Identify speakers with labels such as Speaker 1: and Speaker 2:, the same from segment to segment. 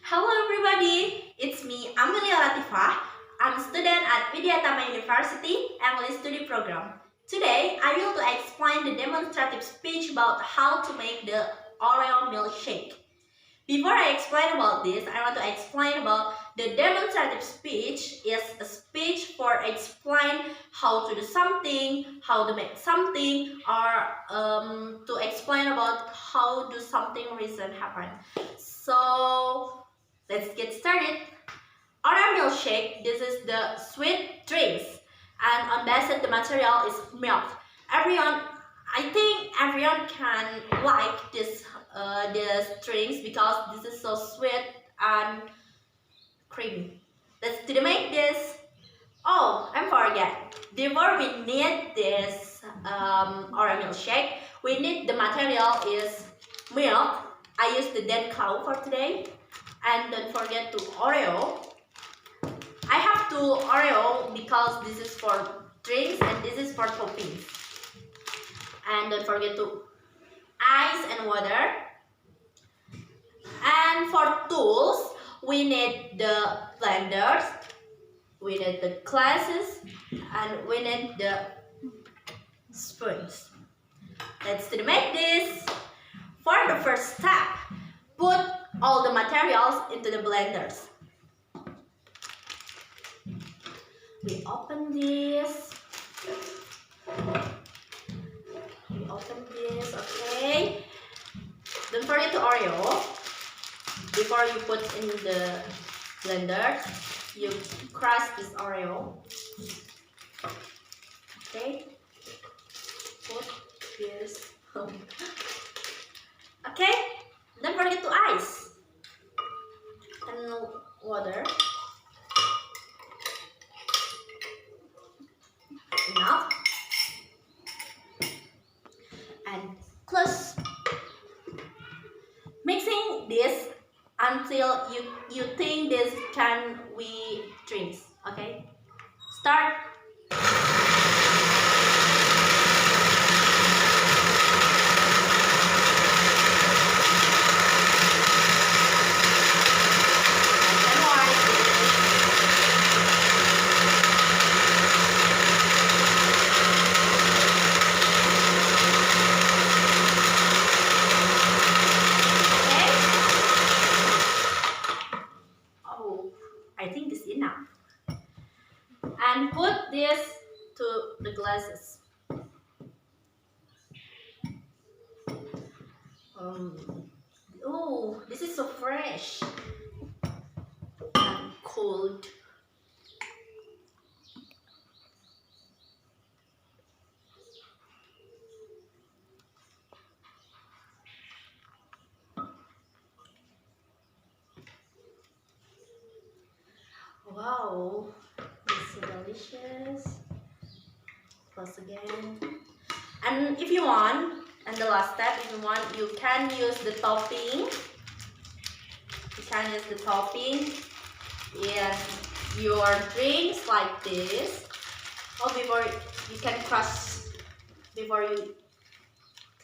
Speaker 1: Hello everybody, it's me Amelia Latifah. I'm a student at Widyatama University English Study Program. Today, I will to explain the demonstrative speech about how to make the Oreo milkshake. Before I explain about this, I want to explain about the demonstrative speech is a speech for explain how to do something, how to make something, or to explain about how do something recent happen. So let's get started. Oreo milkshake, this is the sweet drinks, and on base the material is milk. I think everyone can like this drinks because this is so sweet and creamy. Let's make this. Oh, I forget. Before we need this Oreo milkshake, we need the material is milk. I use the Dancow for today, and don't forget to Oreo. I have two Oreo because this is for drinks and this is for toppings. And don't forget to ice and water. And for tools, we need the blenders, we need the glasses, and we need the spoons. Let's make this. For the first step, put all the materials into the blenders. We open this. Okay. Don't forget to Oreo. Before you put in the blender, you crush this Oreo. Okay. Put this. Okay. Don't forget to ice and water. Enough. And close. Mixing this until you think this can we drinks. Okay. Start. I think this is enough. And put this to the glasses. Oh, this is so fresh and cold. Wow, this is so delicious. Plus again. And if you want, and the last step, if you want, you can use the topping. You can use the topping in your drinks like this. Or before you can crush before you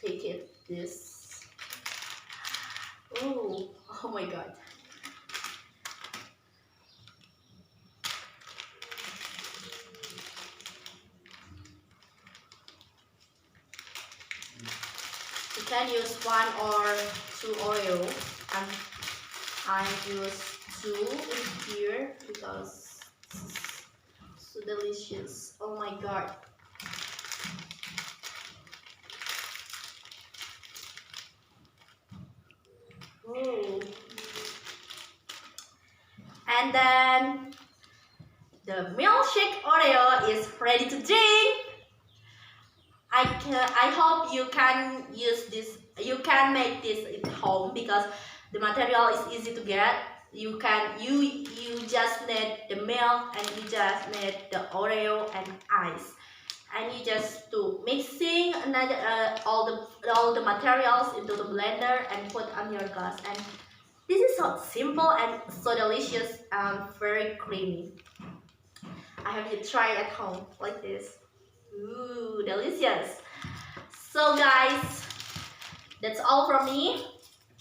Speaker 1: take it this. Oh my god. You can use one or two Oreo, and I use two in here because it's so delicious. Oh my god. Oh. And then the milkshake Oreo is ready to drink. I hope you can use this. You can make this at home because the material is easy to get. You just need the milk and you just need the Oreo and ice, and you just do mixing all the materials into the blender and put on your glass. And this is so simple and so delicious and very creamy. I have to try at home like this. Ooh, delicious. So guys, that's all from me.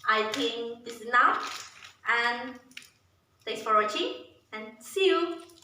Speaker 1: I think this is enough, and Thanks for watching and see you!